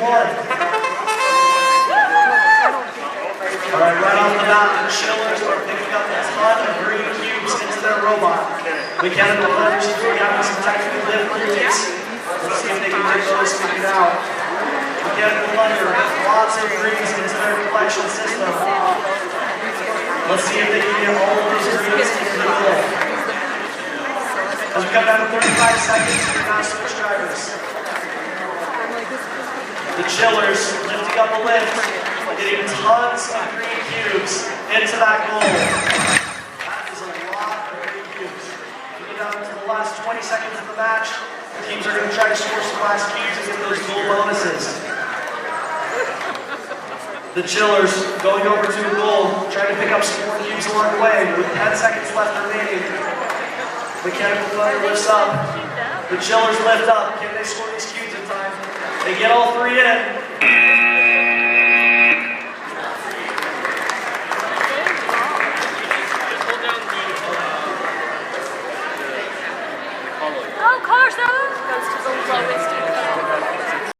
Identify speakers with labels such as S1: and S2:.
S1: Alright, right off the bat, the Chillers are picking up a ton of green cubes into their robot. Mechanical players are having some technical difficulties. Let's see if they can get those figured out. Mechanical Thunder has lots of greens into their collection system. Let's see if they can get all of those greens into the goal. As we come down to 35 seconds for now switch drivers. The Chillers lifting up a lift, getting tons of green cubes into that goal. That is a lot of green cubes. We get down to the last 20 seconds of the match. The teams are going to try to score some last cubes and get those goal bonuses. The Chillers going over to the goal, trying to pick up some more cubes along the way with 10 seconds left remaining. Mechanical Thunder lifts up. The Chillers lift up. Can they score these cubes in time? They get all three in.
S2: Oh, of course, that goes to the lowest.